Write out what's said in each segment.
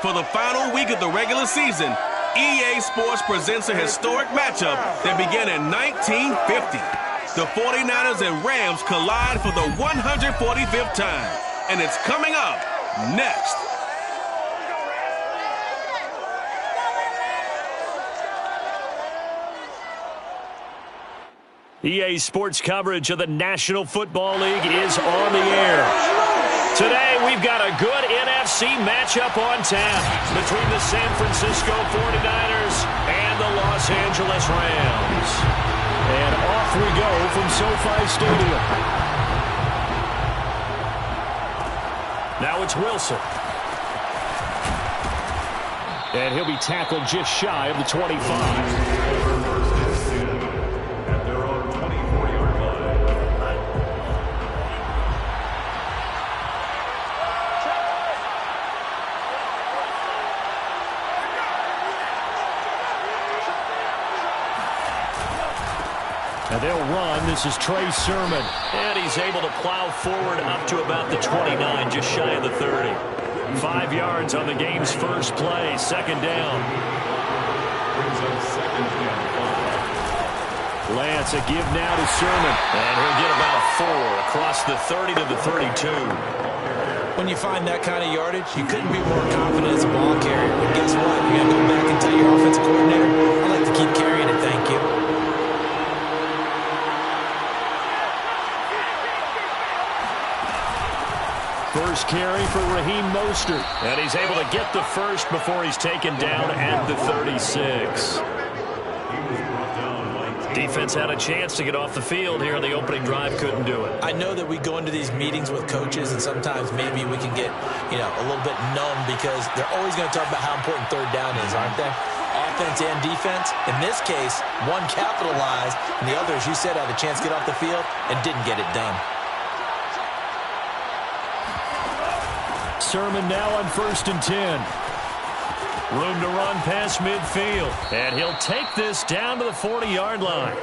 For the final week of the regular season, EA Sports presents a historic matchup that began in 1950. The 49ers and Rams collide for the 145th time, and it's coming up next. EA Sports coverage of the National Football League is on the air. Today, we've got a good NFC matchup on tap between the San Francisco 49ers and the Los Angeles Rams. And off we go from SoFi Stadium. Now it's Wilson. And he'll be tackled just shy of the 25. And they'll run. This is Trey Sermon. And he's able to plow forward up to about the 29, just shy of the 30. 5 yards on the game's first play. Second down. Lance, a give now to Sermon. And he'll get about 4 across the 30 to the 32. When you find that kind of yardage, you couldn't be more confident as a ball carrier. But guess what? You're going to go back and tell your offensive coordinator, I'd like to keep carrying it, thank you. First carry for Raheem Mostert. And he's able to get the first before he's taken down at the 36. Defense had a chance to get off the field here on the opening drive, couldn't do it. I know that we go into these meetings with coaches, and sometimes maybe we can get, a little bit numb because they're always going to talk about how important third down is, aren't they? Offense and defense. In this case, one capitalized, and the other, as you said, had a chance to get off the field and didn't get it done. Sermon now on 1st and 10. Room to run past midfield. And he'll take this down to the 40-yard line.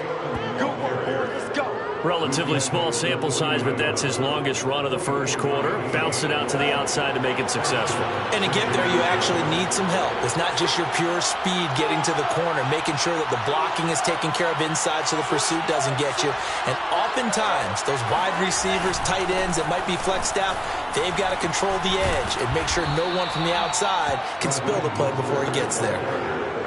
Relatively small sample size, but that's his longest run of the first quarter. Bounce it out to the outside to make it successful. And to get there, you actually need some help. It's not just your pure speed getting to the corner, making sure that the blocking is taken care of inside so the pursuit doesn't get you. And oftentimes, those wide receivers, tight ends that might be flexed out, they've got to control the edge and make sure no one from the outside can spill the play before he gets there.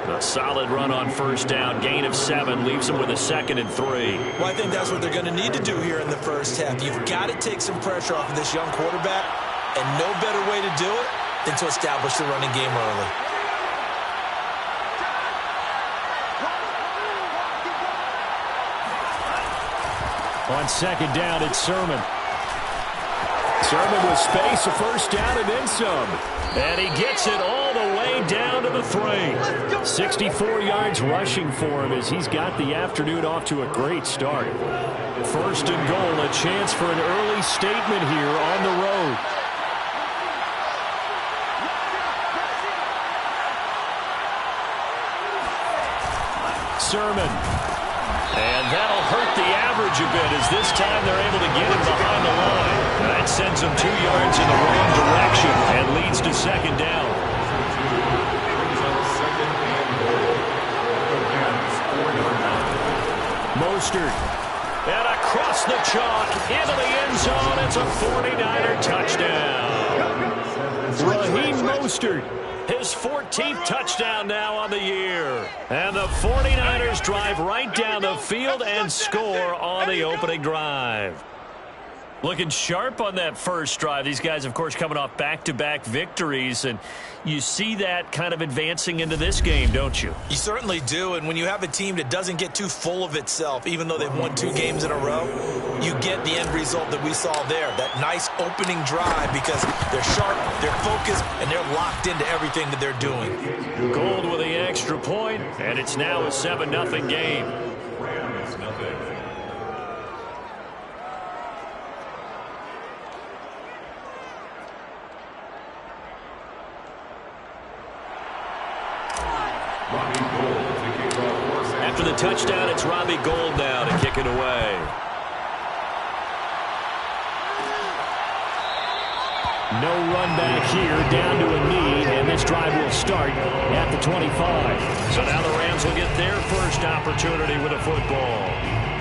A solid run on first down. Gain of 7 leaves him with a 2nd and 3. Well, I think that's what they're going to need to do here in the first half. You've got to take some pressure off of this young quarterback, and no better way to do it than to establish the running game early. On second down, it's Sermon. Sermon with space, a first down, and then some. And he gets it all the way down to the 3. 64 yards rushing for him as he's got the afternoon off to a great start. First and goal, a chance for an early statement here on the road. Sermon. And that'll hurt the average a bit as this time they're able to get him behind the line. That sends him 2 yards in the wrong direction and leads to second down. Mostert. And across the chalk into the end zone. It's a 49er touchdown. Raheem Mostert. His 14th touchdown now on the year. And the 49ers drive right down the field and score on the opening drive. Looking sharp on that first drive. These guys, of course, coming off back-to-back victories, and you see that kind of advancing into this game, don't you? You certainly do, and when you have a team that doesn't get too full of itself, even though they've won 2 games in a row, you get the end result that we saw there, that nice opening drive, because they're sharp, they're focused, and they're locked into everything that they're doing. Gold with the extra point, and it's now a 7-0 game. After the touchdown, it's Robbie Gould now to kick it away. No run back here, down to a knee, and this drive will start at the 25. So now the Rams will get their first opportunity with a football.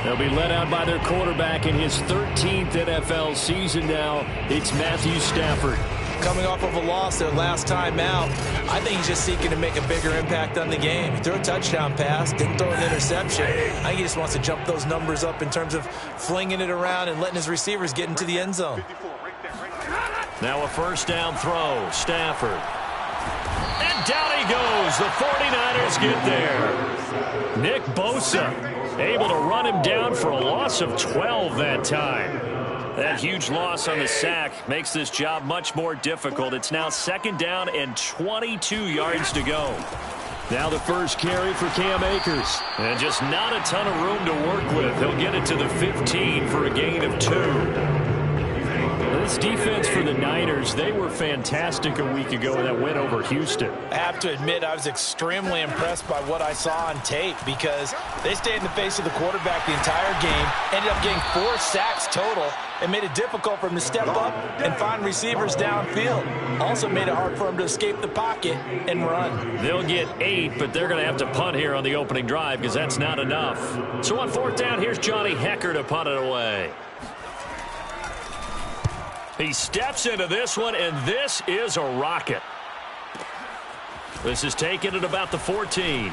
They'll be led out by their quarterback in his 13th NFL season now. It's Matthew Stafford. Coming off of a loss their last time out, I think he's just seeking to make a bigger impact on the game. He threw a touchdown pass, didn't throw an interception. I think he just wants to jump those numbers up in terms of flinging it around and letting his receivers get into the end zone. Now a first down throw, Stafford. And down he goes. The 49ers get there. Nick Bosa able to run him down for a loss of 12 that time. That huge loss on the sack makes this job much more difficult. It's now second down and 22 yards to go. Now the first carry for Cam Akers. And just not a ton of room to work with. He'll get it to the 15 for a gain of 2. This defense for the Niners, they were fantastic a week ago in that win over Houston. I have to admit, I was extremely impressed by what I saw on tape because they stayed in the face of the quarterback the entire game, ended up getting 4 sacks total, and made it difficult for him to step up and find receivers downfield. Also made it hard for him to escape the pocket and run. They'll get 8, but they're going to have to punt here on the opening drive because that's not enough. So on fourth down, here's Johnny Hekker to punt it away. He steps into this one, and this is a rocket. This is taken at about the 14.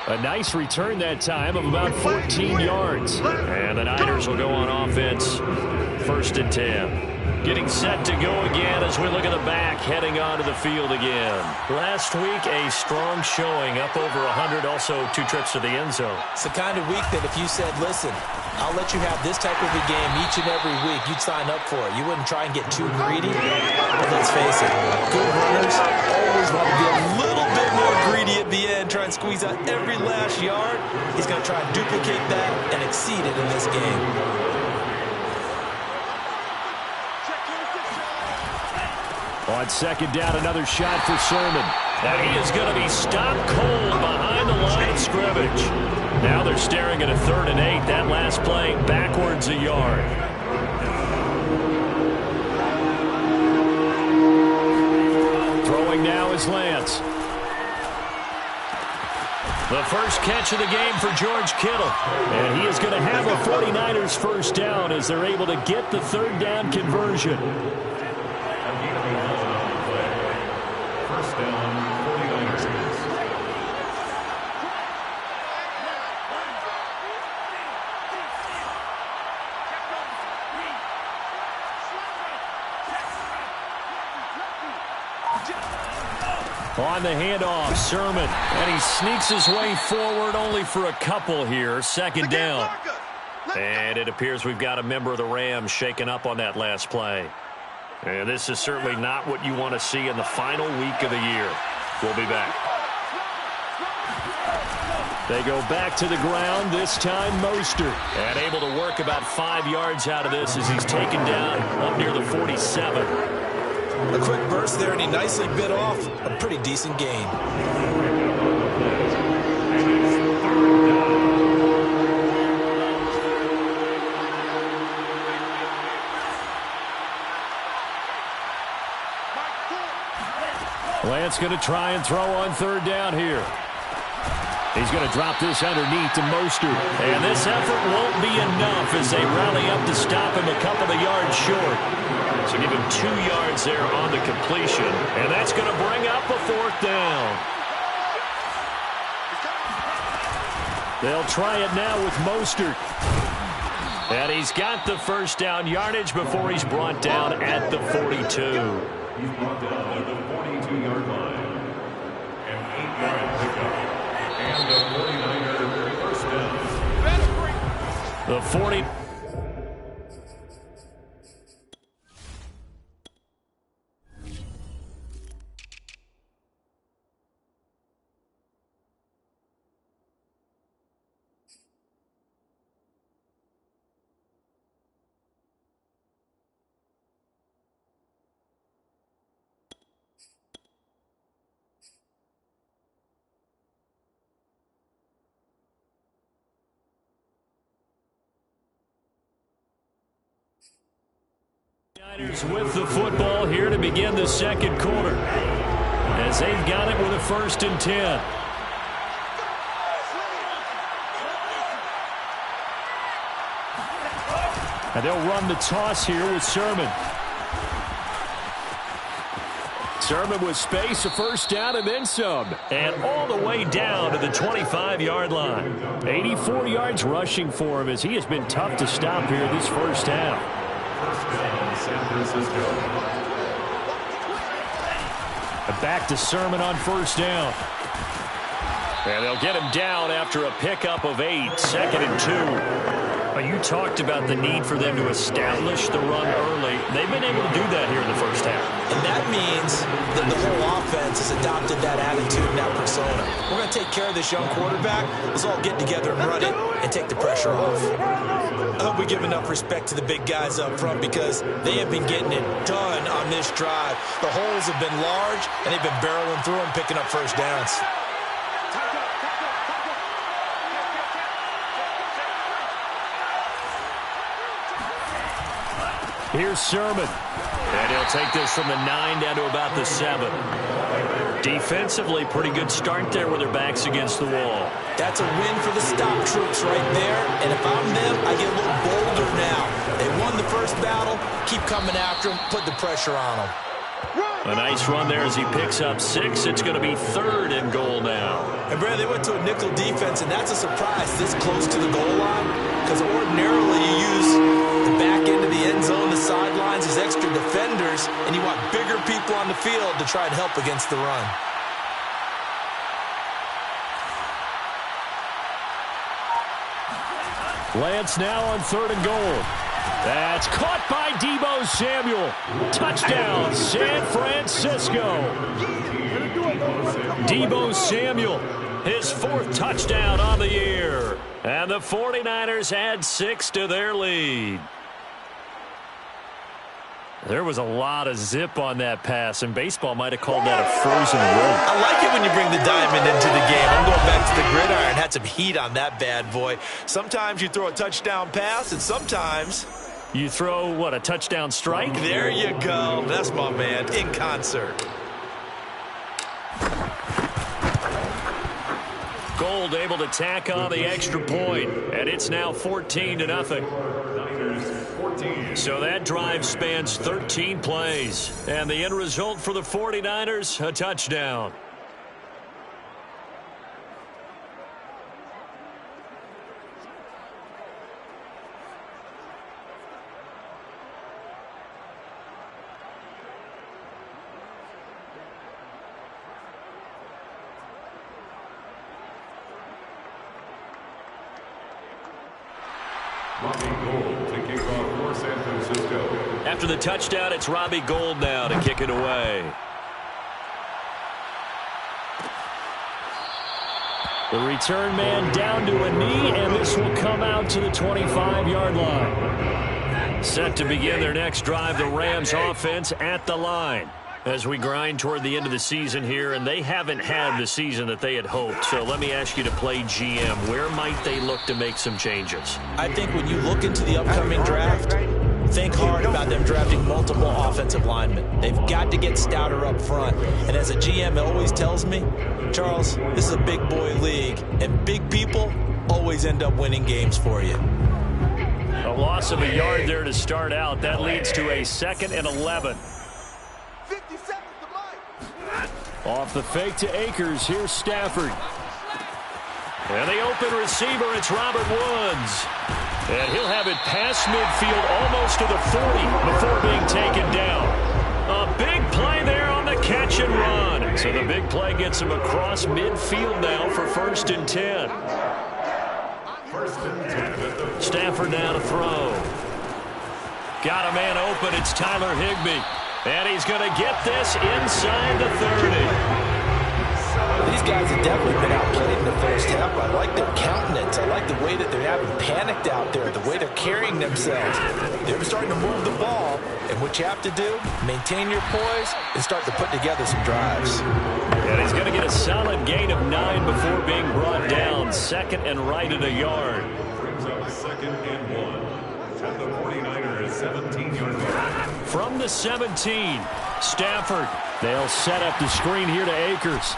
A nice return that time of about 14 yards. And the Niners will go on offense. First and 10. Getting set to go again as we look at the back, heading onto the field again. Last week, a strong showing, up over 100, also 2 trips to the end zone. It's the kind of week that if you said, listen, I'll let you have this type of a game each and every week, you'd sign up for it. You wouldn't try and get too greedy. But let's face it, good runners always want to be a little bit more greedy at the end, try and squeeze out every last yard. He's going to try and duplicate that and exceed it in this game. On second down, another shot for Sermon. And he is going to be stopped cold behind the line of scrimmage. Now they're staring at a 3rd and 8. That last play backwards a yard. Throwing now is Lance. The first catch of the game for George Kittle. And he is going to have a 49ers first down as they're able to get the 3rd down conversion. On the handoff, Sermon, and he sneaks his way forward only for a couple here. Second down. And it appears we've got a member of the Rams shaken up on that last play. And this is certainly not what you want to see in the final week of the year. We'll be back. They go back to the ground, this time Mostert. And able to work about 5 yards out of this as he's taken down up near the 47. A quick burst there, and he nicely bit off a pretty decent gain. Lance going to try and throw on 3rd down here. He's going to drop this underneath to Mostert. And this effort won't be enough as they rally up to stop him a couple of yards short. So give him 2 yards there on the completion. And that's going to bring up a 4th down. They'll try it now with Mostert. And he's got the first down yardage before he's brought down at the 42. He's brought down at the 42-yard line. And 8-yard pickup. And the 49er first down. The 40. With the football here to begin the second quarter, as they've got it with a 1st and 10. And they'll run the toss here with Sermon. Sermon with space, a 1st down and then some. And all the way down to the 25-yard line. 84 yards rushing for him as he has been tough to stop here this first half. First down, San Francisco. Back to Sermon on 1st down. And they'll get him down after a pickup of 8, 2nd and 2. You talked about the need for them to establish the run early. They've been able to do that here in the first half. And that means that the whole offense has adopted that attitude and that persona. We're going to take care of this young quarterback. Let's all get together and run it and take the pressure off. I hope we give enough respect to the big guys up front because they have been getting it done on this drive. The holes have been large, and they've been barreling through them, picking up 1st downs. Here's Sermon. And he'll take this from the 9 down to about the 7. Defensively, pretty good start there with their backs against the wall. That's a win for the stop troops right there. And if I'm them, I get a little bolder now. They won the first battle. Keep coming after them. Put the pressure on them. A nice run there as he picks up 6. It's going to be 3rd and goal now. And, Brad, they went to a nickel defense, and that's a surprise this close to the goal line because ordinarily you use the back end of the end zone, the sidelines as extra defenders, and you want bigger people on the field to try and help against the run. Lance now on 3rd and goal. That's caught by Deebo Samuel. Touchdown, San Francisco. Deebo Samuel, his 4th touchdown on the year. And the 49ers add 6 to their lead. There was a lot of zip on that pass, and baseball might have called that a frozen rope. I like it when you bring the diamond into the game. I'm going back to the gridiron. Had some heat on that bad boy. Sometimes you throw a touchdown pass, and sometimes you throw, what, a touchdown strike? There you go. That's my man, in concert. Gold able to tack on the extra point, and it's now 14-0. So that drive spans 13 plays, and the end result for the 49ers, a touchdown. Robbie Gould to kick off for San Francisco. After the touchdown, it's Robbie Gould now to kick it away. The return man down to a knee, and this will come out to the 25-yard line. Set to begin their next drive, the Rams offense at the line. As we grind toward the end of the season here, and they haven't had the season that they had hoped. So let me ask you to play GM. Where might they look to make some changes? I think when you look into the upcoming draft, think hard about them drafting multiple offensive linemen. They've got to get stouter up front. And as a GM, it always tells me, Charles, this is a big boy league, and big people always end up winning games for you. A loss of a yard there to start out. That leads to a 2nd and 11. Off the fake to Akers. Here's Stafford. And the open receiver, it's Robert Woods. And he'll have it past midfield almost to the 40 before being taken down. A big play there on the catch and run. So the big play gets him across midfield now for 1st and 10. Stafford now to throw. Got a man open. It's Tyler Higbee. And he's going to get this inside the 30. These guys have definitely been outplayed in the first half. I like their countenance. I like the way that they haven't panicked out there, the way they're carrying themselves. They're starting to move the ball. And what you have to do, maintain your poise and start to put together some drives. And he's going to get a solid gain of 9 before being brought down. 2nd and right at a yard. Brings up 2nd and 1 at the 49ers 17-yard line. From the 17, Stafford. They'll set up the screen here to Akers.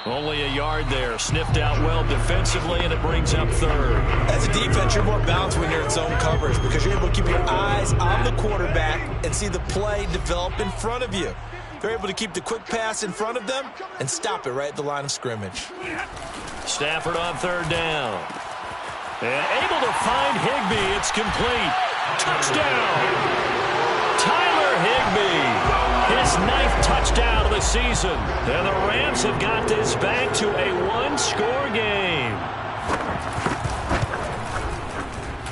Only a yard there. Sniffed out well defensively, and it brings up third. As a defense, you're more balanced when you're in zone coverage because you're able to keep your eyes on the quarterback and see the play develop in front of you. You're able to keep the quick pass in front of them and stop it right at the line of scrimmage. Stafford on third down. And able to find Higbee. It's complete. Touchdown! Tyler Higbee. His 9th touchdown of the season. And the Rams have got this back to a one-score game.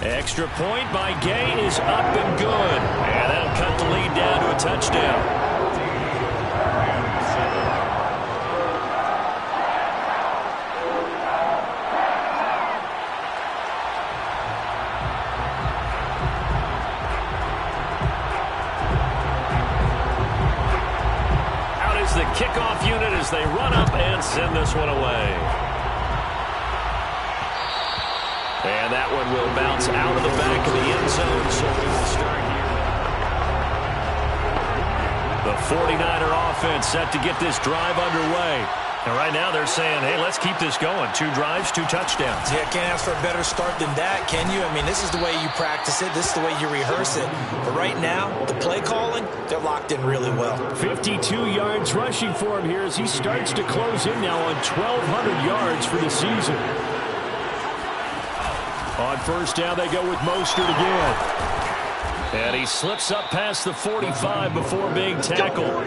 Extra point by Gay is up and good. And that'll cut the lead down to a touchdown. The kickoff unit as they run up and send this one away. And that one will bounce out of the back of the end zone, so we will start here. The 49er offense set to get this drive underway. And right now they're saying, hey, let's keep this going. 2 drives, 2 touchdowns. Yeah, can't ask for a better start than that, can you? I mean, this is the way you practice it. This is the way you rehearse it. But right now, the play calling, they're locked in really well. 52 yards rushing for him here as he starts to close in now on 1,200 yards for the season. On first down, they go with Mostert again. And he slips up past the 45 before being tackled.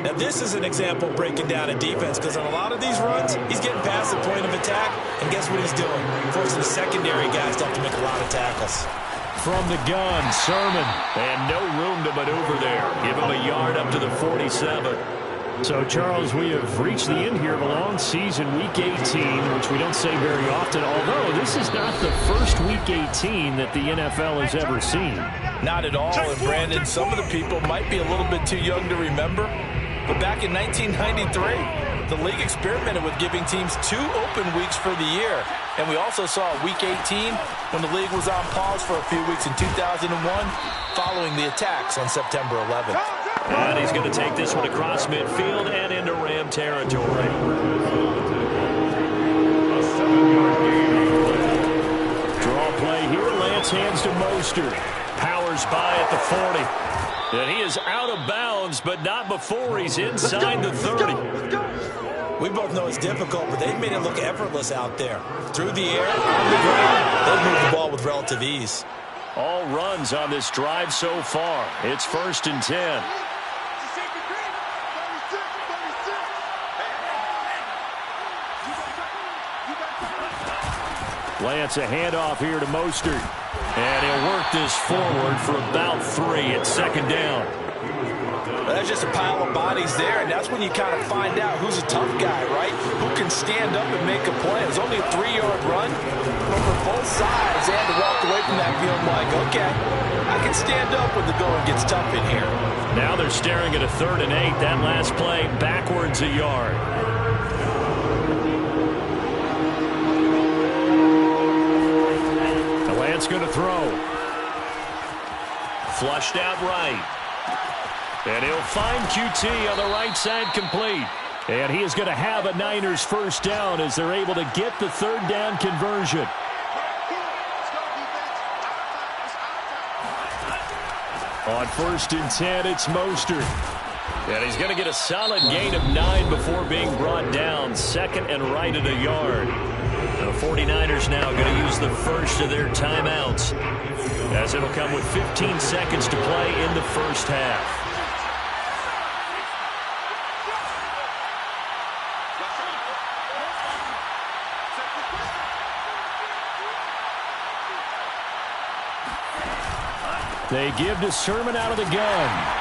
Now, this is an example of breaking down a defense because on a lot of these runs, he's getting past the point of attack, and guess what he's doing? Forcing the secondary guys to have to make a lot of tackles. From the gun, Sermon. And no room to maneuver there. Give him a yard up to the 47. So, Charles, we have reached the end here of a long season, Week 18, which we don't say very often, although this is not the first Week 18 that the NFL has ever seen. Not at all, and Brandon, some of the people might be a little bit too young to remember, but back in 1993, the league experimented with giving teams 2 open weeks for the year. And we also saw Week 18 when the league was on pause for a few weeks in 2001 following the attacks on September 11th. And he's going to take this one across midfield and into Ram territory. Draw play here. Lance hands to Mostert. Powers by at the 40. And he is out of bounds, but not before he's inside the 30. We both know it's difficult, but they've made it look effortless out there. Through the air, on the ground, they've moved the ball with relative ease. All runs on this drive so far. It's 1st and 10. Lance, a handoff here to Mostert. And he'll work this forward for about 3 at 2nd down. Well, there's just a pile of bodies there, and that's when you kind of find out who's a tough guy, right? Who can stand up and make a play. It was only a 3-yard run, but for both sides, they had to walk away from that feeling like, okay, I can stand up when the going gets tough in here. Now they're staring at a 3rd and 8. That last play backwards a yard. Going to throw. Flushed out right. And he'll find QT on the right side complete. And he is going to have a Niners first down as they're able to get the 3rd down conversion. On 1st and 10, it's Mostert. And he's going to get a solid gain of 9 before being brought down. 2nd and right at a yard. The 49ers now going to use the first of their timeouts, as it'll come with 15 seconds to play in the first half. They give to Sermon out of the gun.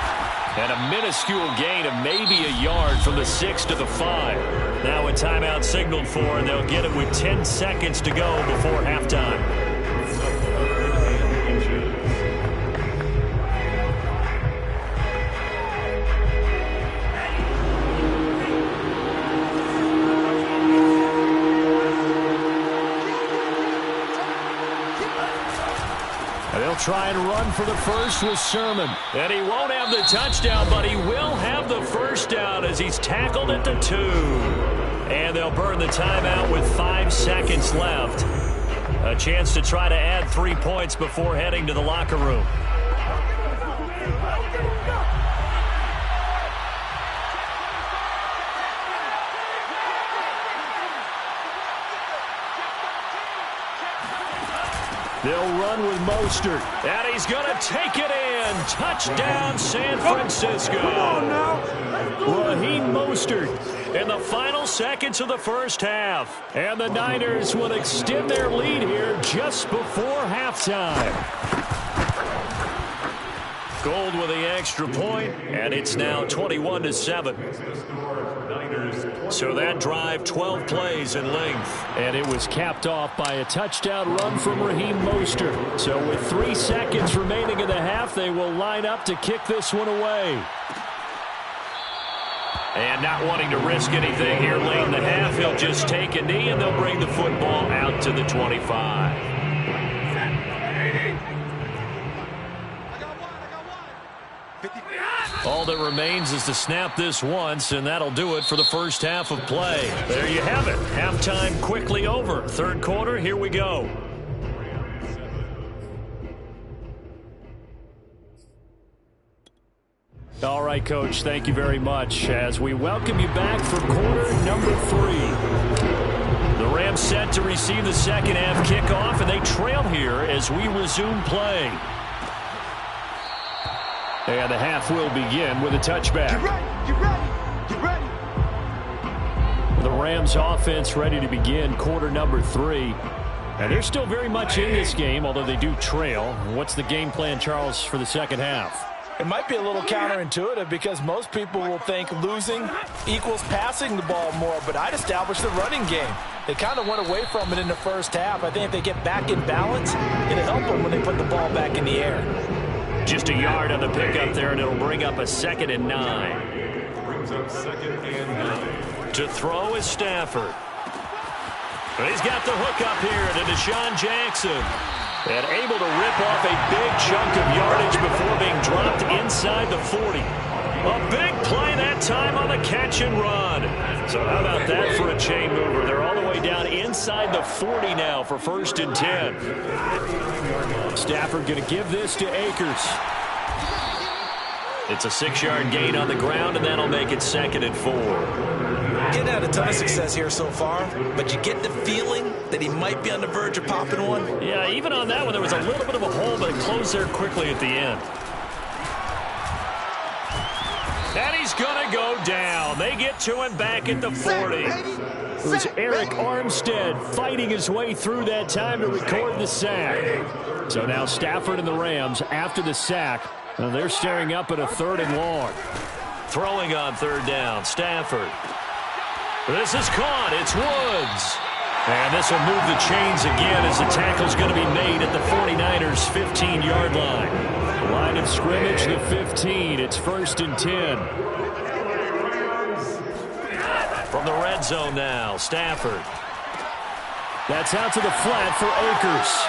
And a minuscule gain of maybe a yard from the 6 to the 5. Now a timeout signaled for, and they'll get it with 10 seconds to go before halftime. And they'll try and run for the first with Sermon. And he won't have the touchdown, but he will have the first down as he's tackled at the 2. And they'll burn the timeout with 5 seconds left. A chance to try to add 3 points before heading to the locker room. They'll run with Mostert, and he's going to take it in. Touchdown, San Francisco. Come on now. Raheem Mostert in the final seconds of the first half. And the Niners will extend their lead here just before halftime. Gold with the extra point, and it's now 21-7. So that drive, 12 plays in length. And it was capped off by a touchdown run from Raheem Mostert. So with 3 seconds remaining in the half, they will line up to kick this one away. And not wanting to risk anything here late in the half, he'll just take a knee, and they'll bring the football out to the 25. All that remains is to snap this once, and that'll do it for the first half of play. There you have it. Halftime quickly over. Third quarter, here we go. All right, Coach, thank you very much as we welcome you back for quarter number 3. The Rams set to receive the second half kickoff, and they trail here as we resume play. And the half will begin with a touchback. Get ready, get ready, get ready. The Rams offense ready to begin quarter number 3. And they're still very much in this game, although they do trail. What's the game plan, Charles, for the second half? It might be a little counterintuitive because most people will think losing equals passing the ball more, but I'd establish the running game. They kind of went away from it in the first half. I think if they get back in balance, it'll help them when they put the ball back in the air. Just a yard on the pickup there, and it'll bring up a 2nd and 9. Brings up 2nd and 9. To throw is Stafford. But he's got the hook up here to Deshaun Jackson. And able to rip off a big chunk of yardage before being dropped inside the 40. A big play that time on the catch and run. So how about that for a chain mover? They're all the way down inside the 40 now for 1st and 10. Stafford going to give this to Akers. It's a 6-yard gain on the ground, and that'll make it 2nd and 4. Getting had a ton of success here so far, but you get the feeling that he might be on the verge of popping one. Yeah, even on that one, there was a little bit of a hole, but it closed there quickly at the end. And he's going to go down. They get to him back at the 40. It was Eric Armstead fighting his way through that time to record the sack. So now Stafford and the Rams, after the sack, they're staring up at a 3rd and long. Throwing on 3rd down, Stafford. This is caught. It's Woods. And this will move the chains again as the tackle's going to be made at the 49ers' 15-yard line. Line of scrimmage, the 15. It's 1st and 10. From the red zone now, Stafford. That's out to the flat for Akers.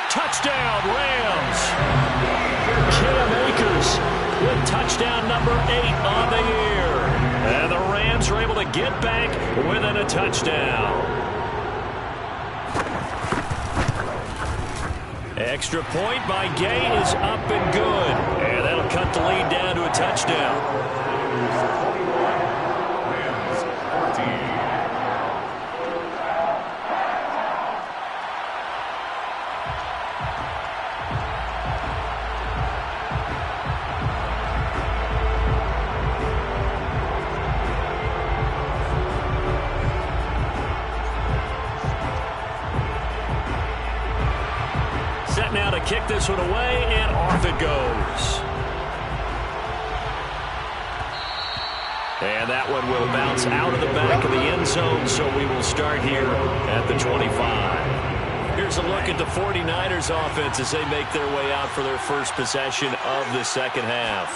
Touchdown, Rams. Cam Akers with touchdown number 8 on the year. And the Rams are able to get back within a touchdown. Extra point by Gay is up and good. And that'll cut the lead down to a touchdown. Now to kick this one away, and off it goes. And that one will bounce out of the back of the end zone, so we will start here at the 25. Here's a look at the 49ers offense as they make their way out for their first possession of the second half.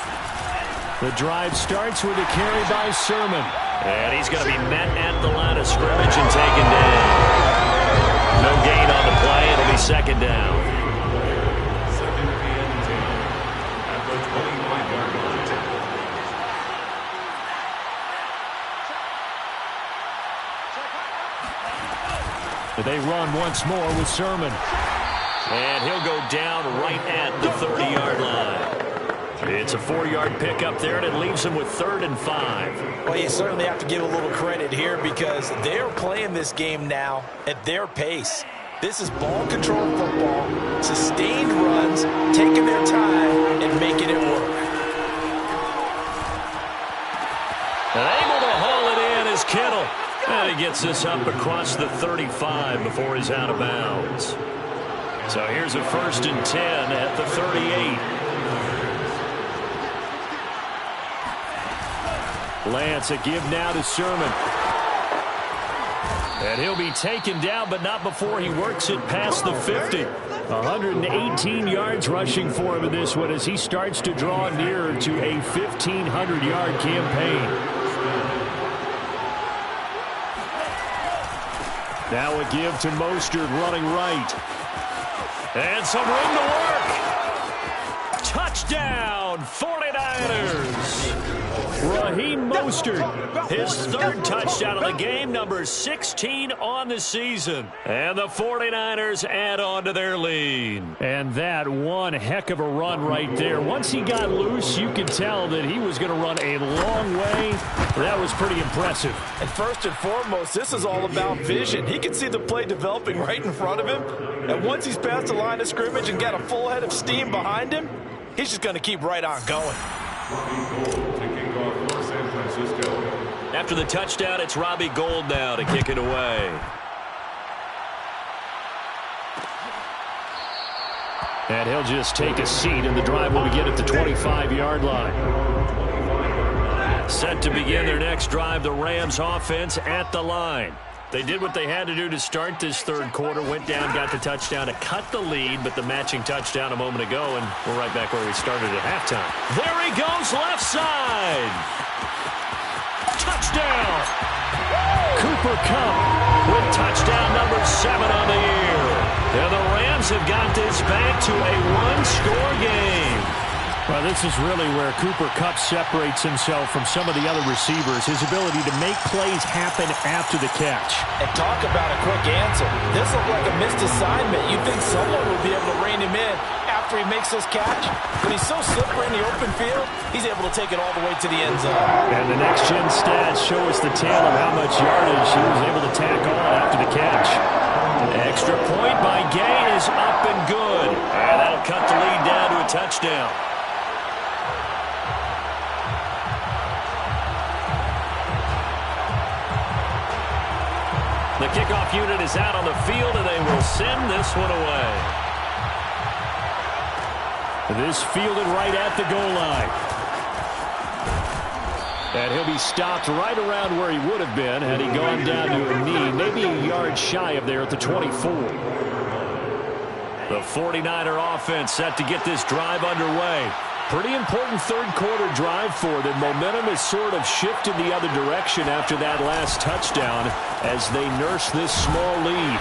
The drive starts with a carry by Sermon. And he's going to be met at the line of scrimmage and taken down. No gain on the play. It'll be 2nd down. They run once more with Sermon. And he'll go down right at the 30-yard line. It's a 4-yard pickup there, and it leaves him with 3rd and 5. Well, you certainly have to give a little credit here because they're playing this game now at their pace. This is ball control football, sustained runs, taking their time and making it work. And able to haul it in is Kittle. And he gets this up across the 35 before he's out of bounds. So here's a 1st and 10 at the 38. Lance, a give now to Sermon. And he'll be taken down, but not before he works it past the 50. 118 yards rushing for him in this one as he starts to draw nearer to a 1,500-yard campaign. Now a give to Mostert running right. And some room to work. Touchdown, 49ers. Raheem Mostert, his 3rd touchdown of the game, number 16 on the season. And the 49ers add on to their lead. And that one heck of a run right there. Once he got loose, you could tell that he was going to run a long way. That was pretty impressive. And first and foremost, this is all about vision. He can see the play developing right in front of him. And once he's past the line of scrimmage and got a full head of steam behind him, he's just going to keep right on going. After the touchdown, it's Robbie Gould now to kick it away. And he'll just take a seat, and the drive will begin at the 25-yard line. Set to begin their next drive, the Rams offense at the line. They did what they had to do to start this 3rd quarter, went down, got the touchdown to cut the lead, but the matching touchdown a moment ago, and we're right back where we started at halftime. There he goes, left side. Touchdown! Cooper Kupp with touchdown number 7 on the year. And the Rams have got this back to a 1-score game. Well, this is really where Cooper Kupp separates himself from some of the other receivers, his ability to make plays happen after the catch. And talk about a quick answer. This looked like a missed assignment. You'd think someone would be able to rein him in after he makes this catch. But he's so slippery in the open field, he's able to take it all the way to the end zone. And the next-gen stats show us the tale of how much yardage he was able to tack on after the catch. Extra point by Gay is up and good. And that'll cut the lead down to a touchdown. The kickoff unit is out on the field, and they will send this one away. This fielded right at the goal line. And he'll be stopped right around where he would have been had he gone down to a knee, maybe a yard shy of there at the 24. The 49er offense set to get this drive underway. Pretty important 3rd quarter drive for them. Momentum has sort of shifted the other direction after that last touchdown as they nurse this small lead.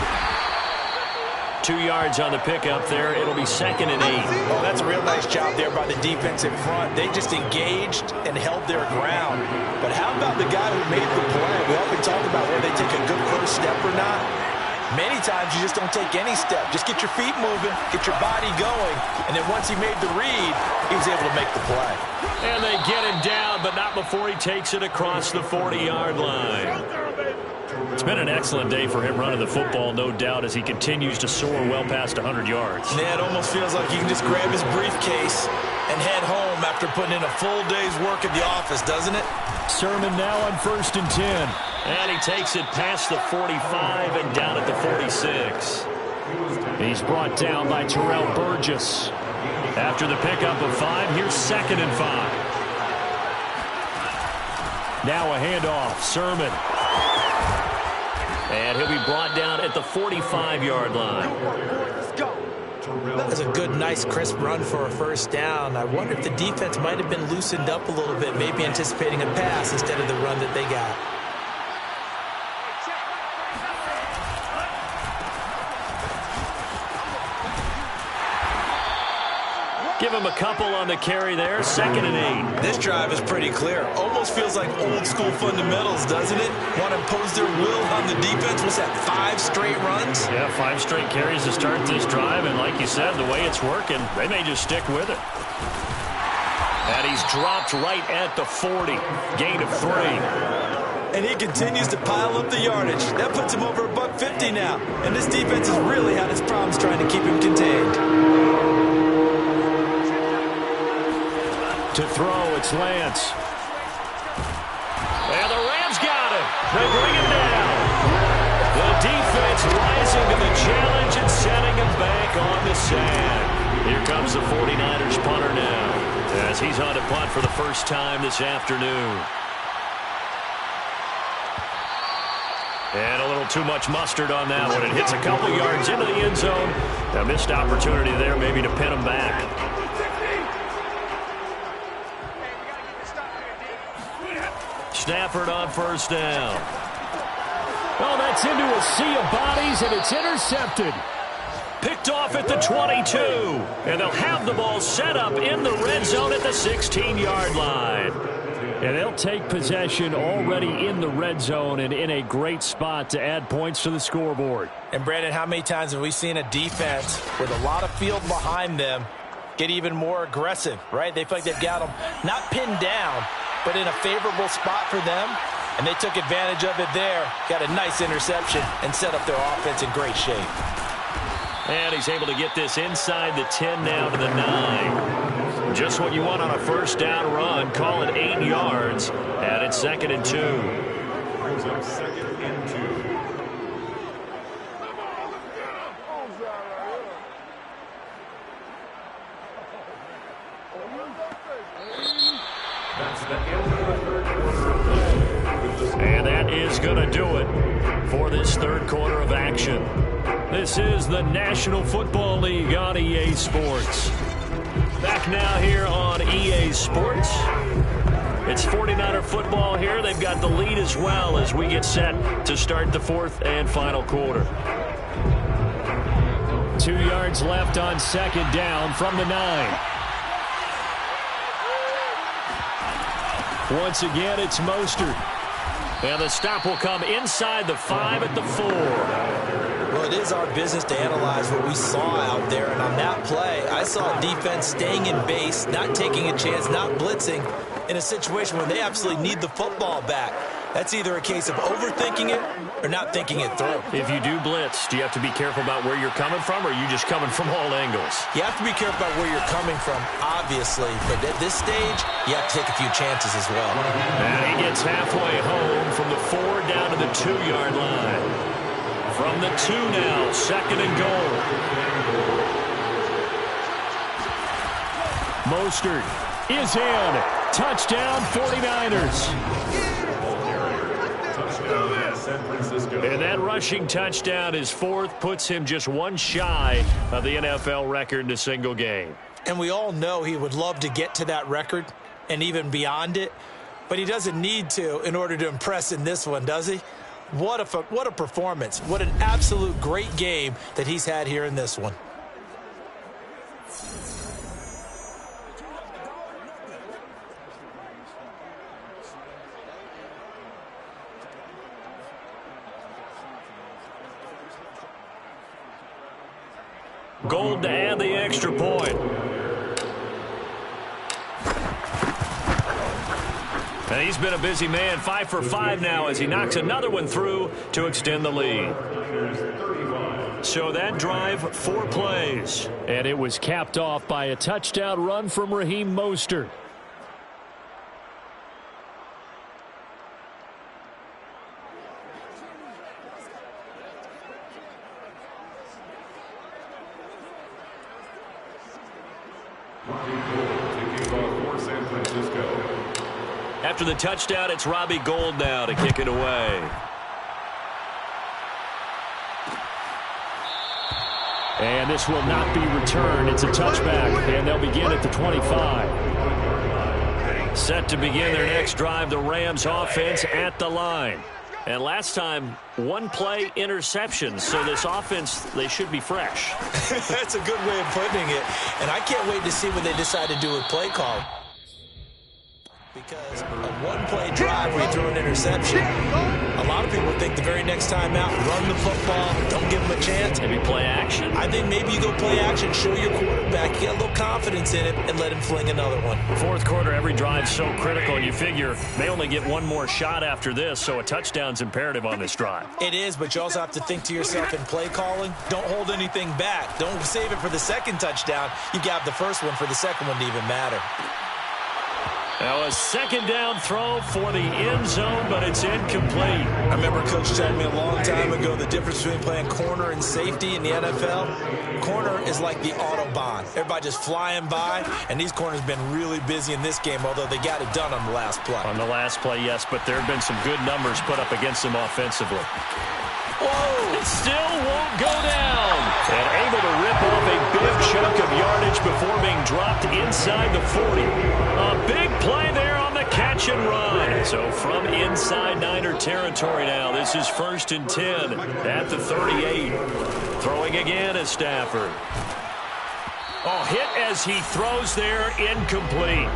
2 yards on the pickup there. It'll be 2nd and 8. Oh, that's a real nice job there by the defense in front. They just engaged and held their ground. But how about the guy who made the play? We often talk about whether they take a good first step or not. Many times you just don't take any step. Just get your feet moving, get your body going, and then once he made the read, he was able to make the play. And they get him down, but not before he takes it across the 40-yard line. It's been an excellent day for him running the football, no doubt, as he continues to soar well past 100 yards. Yeah, it almost feels like he can just grab his briefcase and head home after putting in a full day's work at the office, doesn't it? Sermon now on 1st and 10. And he takes it past the 45 and down at the 46. He's brought down by Terrell Burgess. After the pickup of 5, here's 2nd and 5. Now a handoff, Sermon. And he'll be brought down at the 45-yard line. That was a good, nice, crisp run for a 1st down. I wonder if the defense might have been loosened up a little bit, maybe anticipating a pass instead of the run that they got. Give him a couple on the carry there. 2nd and 8. This drive is pretty clear. Almost feels like old school fundamentals, doesn't it? Want to impose their will on the defense. What's that, 5 straight runs? Yeah, 5 straight carries to start this drive. And like you said, the way it's working, they may just stick with it. And he's dropped right at the 40. Gain of 3. And he continues to pile up the yardage. That puts him over $150 now. And this defense has really had its problems trying to keep him contained. To throw, it's Lance. And the Rams got him. They bring him down. The defense rising to the challenge and setting him back on the sand. Here comes the 49ers punter now, as he's on to punt for the first time this afternoon. And a little too much mustard on that one. It hits a couple yards into the end zone. A missed opportunity there maybe to pin him back. Stafford on first down. Oh, that's into a sea of bodies, and it's intercepted. Picked off at the 22. And they'll have the ball set up in the red zone at the 16-yard line. And they'll take possession already in the red zone and in a great spot to add points to the scoreboard. And, Brandon, how many times have we seen a defense with a lot of field behind them get even more aggressive, right? They feel like they've got them not pinned down, but in a favorable spot for them. And they took advantage of it there. Got a nice interception and set up their offense in great shape. And he's able to get this inside the 10 now to the 9. Just what you want on a first down run. Call it 8 yards. And it's 2nd and 2. Brings up 2nd and 2. That's the end of the third quarter. And that is going to do it for this third quarter of action. This is the National Football League on EA Sports. Back now here on EA Sports. It's 49er football here. They've got the lead as well as we get set to start the fourth and final quarter. 2 yards left on 2nd down from the 9. Once again, it's Mostert. And the stop will come inside the 5 at the 4. Well, it is our business to analyze what we saw out there. And on that play, I saw a defense staying in base, not taking a chance, not blitzing, in a situation where they absolutely need the football back. That's either a case of overthinking it or not thinking it through. If you do blitz, do you have to be careful about where you're coming from, or are you just coming from all angles? You have to be careful about where you're coming from, obviously. But at this stage, you have to take a few chances as well. And he gets halfway home from the 4 down to the 2-yard line. From the 2 now, 2nd and goal. Mostert is in. Touchdown, 49ers. San Francisco. And that rushing touchdown is 4th, puts him just 1 shy of the NFL record in a single game. And we all know he would love to get to that record and even beyond it, but he doesn't need to in order to impress in this one, does he? What a performance. What an absolute great game that he's had here in this one. Gold to add the extra point. And he's been a busy man, 5 for 5 now as he knocks another one through to extend the lead. So that drive, 4 plays. And it was capped off by a touchdown run from Raheem Mostert. After the touchdown, it's Robbie Gould now to kick it away. And this will not be returned. It's a touchback, and they'll begin at the 25. Set to begin their next drive, the Rams offense at the line. And last time, one play interception. So this offense, they should be fresh. That's a good way of putting it. And I can't wait to see what they decide to do with play call. Because a one-play drive where you throw an interception, a lot of people think the very next time out, run the football, don't give them a chance. Maybe play action. I think maybe you go play action, show your quarterback, get a little confidence in it, and let him fling another one. Fourth quarter, every drive's so critical, and you figure they only get one more shot after this, so a touchdown's imperative on this drive. It is, but you also have to think to yourself in play calling, don't hold anything back. Don't save it for the second touchdown. You got the first one for the second one to even matter. Now a second down throw for the end zone, but it's incomplete. I remember Coach telling me a long time ago the difference between playing corner and safety in the NFL. Corner is like the Autobahn. Everybody just flying by, and these corners have been really busy in this game, although they got it done on the last play. On the last play, yes, but there have been some good numbers put up against them offensively. Whoa! It still won't go down. And able to rip off a big chunk of yardage before being dropped inside the 40. A big play there on the catch and run. So from inside Niner territory now, this is 1st and 10 at the 38. Throwing again is Stafford. Oh, hit as he throws there, incomplete.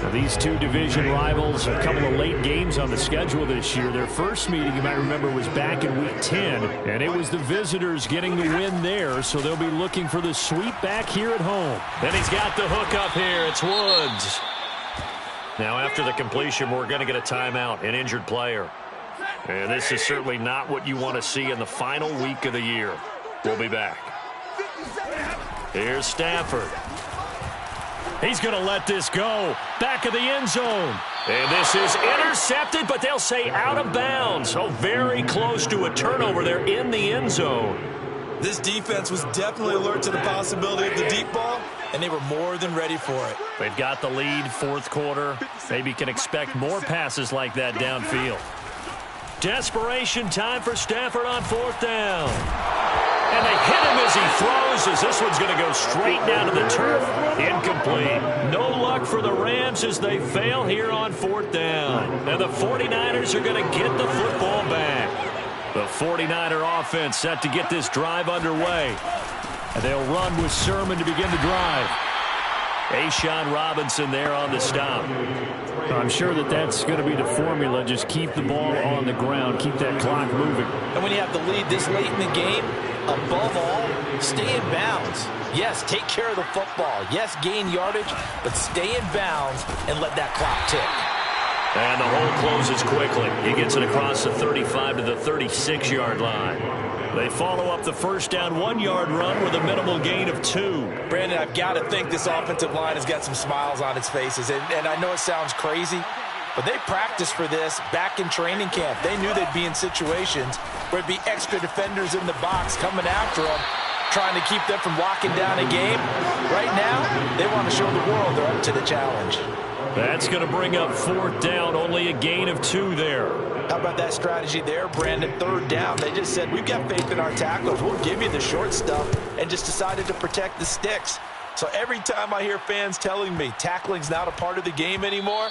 Now, these two division rivals, a couple of late games on the schedule this year. Their first meeting, you might remember, was back in Week 10, and it was the visitors getting the win there, so they'll be looking for the sweep back here at home. Then he's got the hook up here. It's Woods. Now, after the completion, we're going to get a timeout, an injured player. And this is certainly not what you want to see in the final week of the year. We'll be back. Here's Stafford. He's going to let this go. Back of the end zone. And this is intercepted, but they'll say out of bounds. So very close to a turnover there in the end zone. This defense was definitely alert to the possibility of the deep ball, and they were more than ready for it. They've got the lead, fourth quarter. Maybe can expect more passes like that downfield. Desperation time for Stafford on 4th down. And they hit him as he throws, as this one's going to go straight down to the turf. Incomplete. No luck for the Rams as they fail here on 4th down. And the 49ers are going to get the football back. The 49er offense set to get this drive underway. And they'll run with Sermon to begin the drive. A'Shawn Robinson there on the stop. I'm sure that's going to be the formula. Just keep the ball on the ground. Keep that clock moving. And when you have the lead this late in the game, above all, stay in bounds. Yes, take care of the football. Yes, gain yardage, but stay in bounds and let that clock tick. And the hole closes quickly. He gets it across the 35 to the 36-yard line. They follow up the first down 1-yard run with a minimal gain of 2. Brandon, I've got to think this offensive line has got some smiles on its faces. And I know it sounds crazy, but they practiced for this back in training camp. They knew they'd be in situations where it'd be extra defenders in the box coming after them, trying to keep them from locking down a game. Right now, they want to show the world they're up to the challenge. That's going to bring up 4th down, only a gain of 2 there. How about that strategy there, Brandon? 3rd down. They just said, we've got faith in our tacklers. We'll give you the short stuff, and just decided to protect the sticks. So every time I hear fans telling me tackling's not a part of the game anymore,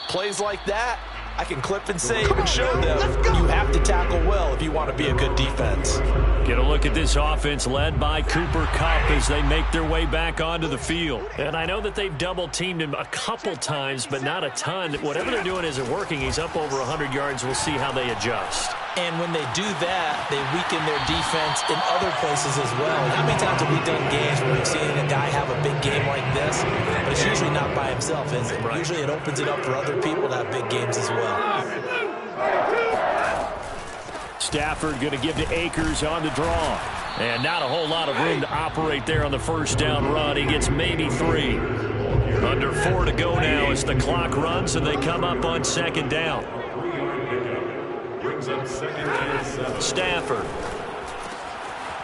plays like that, I can clip and save and show them you have to tackle well if you want to be a good defense. Get a look at this offense led by Cooper Kupp as they make their way back onto the field. And I know that they've double-teamed him a couple times, but not a ton. Whatever they're doing isn't working. He's up over 100 yards. We'll see how they adjust. And when they do that, they weaken their defense in other places as well. And how many times have we done games where we've seen a guy have a big game like this, but it's usually not by himself, is it? Right. Usually it opens it up for other people to have big games as well. Stafford going to give to Akers on the draw. And not a whole lot of room to operate there on the first down run. He gets maybe 3. Under 4 to go now as the clock runs and they come up on 2nd down. Stafford.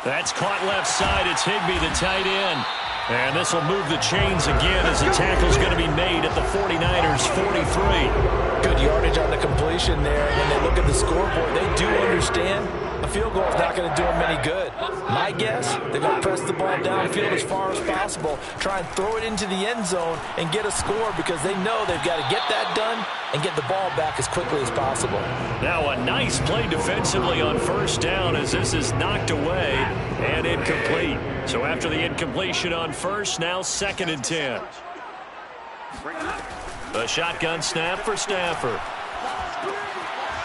That's caught left side. It's Higbee, the tight end. And this will move the chains again as the tackle's going to be made at the 49ers' 43. Good yardage on the completion there. When they look at the scoreboard, they do understand A field goal is not going to do them any good. My guess, they're going to press the ball downfield as far as possible, try and throw it into the end zone and get a score because they know they've got to get that done and get the ball back as quickly as possible. Now a nice play defensively on first down as this is knocked away and incomplete. So after the incompletion on first, now 2nd and 10. The shotgun snap for Stafford.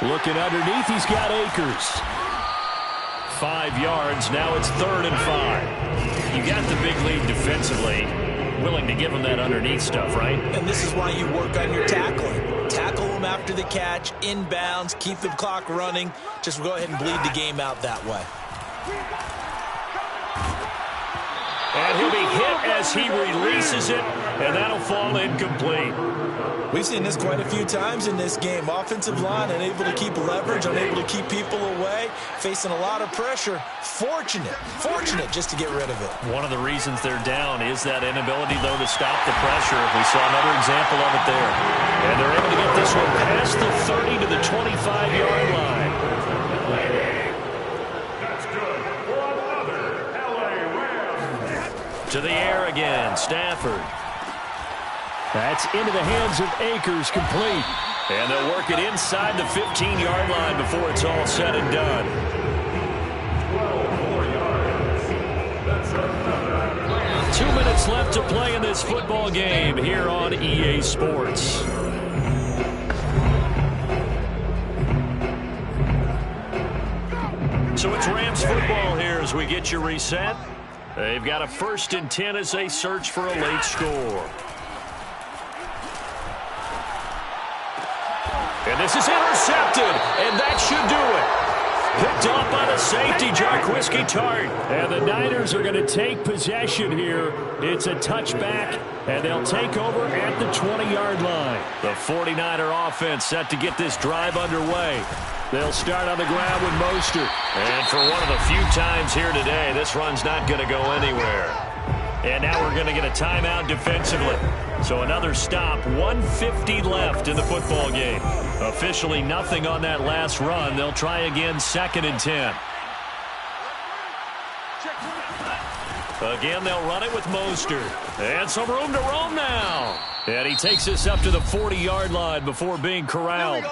Looking underneath, he's got Akers. 5 yards, now it's 3rd and 5. You got the big lead defensively. Willing to give them that underneath stuff, right? And this is why you work on your tackling. Tackle them after the catch, inbounds, keep the clock running. Just go ahead and bleed the game out that way. And he'll be hit as he releases it, and that'll fall incomplete. We've seen this quite a few times in this game. Offensive line unable to keep leverage, unable to keep people away, facing a lot of pressure. Fortunate just to get rid of it. One of the reasons they're down is that inability, though, to stop the pressure. We saw another example of it there. And they're able to get this one past the 30 to the 25-yard line. That's good for another LA Rams. To the air again, Stafford. That's into the hands of Akers, complete. And they'll work it inside the 15-yard line before it's all said and done. 12 more yards. That's another. 2 minutes left to play in this football game here on EA Sports. So it's Rams football here as we get you reset. They've got a 1st and 10 as they search for a late score. And this is intercepted, and that should do it. Picked off by the safety, Jarquiski Tart. And the Niners are going to take possession here. It's a touchback, and they'll take over at the 20-yard line. The 49er offense set to get this drive underway. They'll start on the ground with Mostert. And for one of the few times here today, this run's not going to go anywhere. And now we're going to get a timeout defensively. So another stop, 1:50 left in the football game. Officially nothing on that last run. They'll try again, 2nd and 10. Again, they'll run it with Mostert. And some room to roam now. And he takes us up to the 40-yard line before being corralled.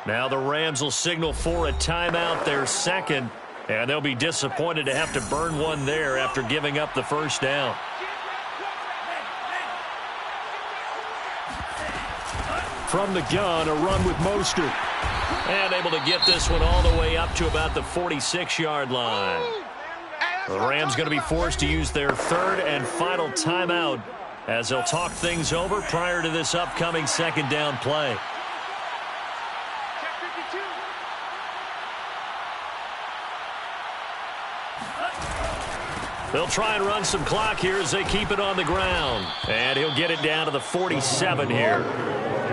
Now the Rams will signal for a timeout, their 2nd. And they'll be disappointed to have to burn one there after giving up the first down. From the gun, a run with Mostert. And able to get this one all the way up to about the 46-yard line. The Rams going to be forced to use their 3rd and final timeout as they'll talk things over prior to this upcoming 2nd down play. They'll try and run some clock here as they keep it on the ground. And he'll get it down to the 47 here.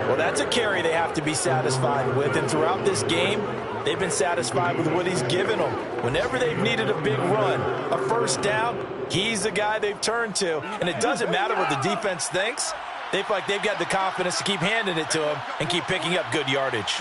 Well, that's a carry they have to be satisfied with. And throughout this game, they've been satisfied with what he's given them. Whenever they've needed a big run, a first down, he's the guy they've turned to. And it doesn't matter what the defense thinks. They feel like they've got the confidence to keep handing it to him and keep picking up good yardage.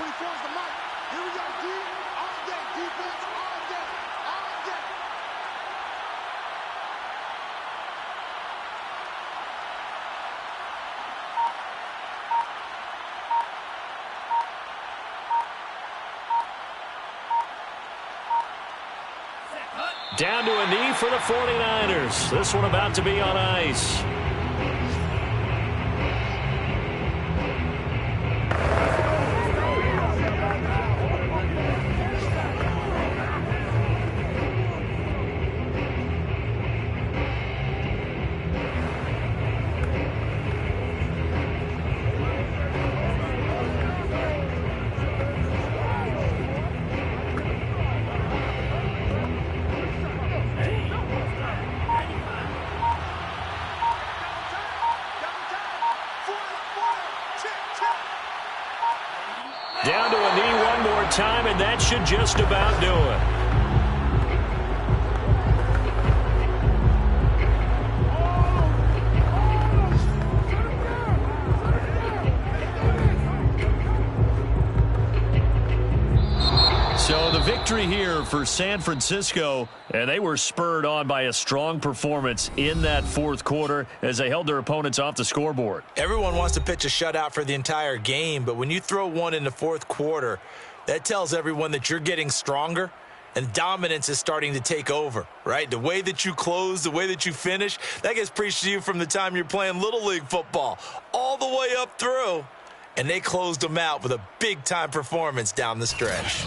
Down to a knee for the 49ers. This one about to be on ice. Down to a knee one more time, and that should just about do it. So the victory victory here for San Francisco, and they were spurred on by a strong performance in that fourth quarter as they held their opponents off the scoreboard. Everyone wants to pitch a shutout for the entire game, but when you throw one in the fourth quarter, that tells everyone that you're getting stronger and dominance is starting to take over, right? The way that you close, the way that you finish, that gets preached to you from the time you're playing Little League football all the way up through. And they closed them out with a big-time performance down the stretch.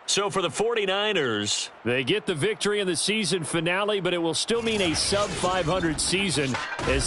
So for the 49ers, they get the victory in the season finale, but it will still mean a sub-500 season as they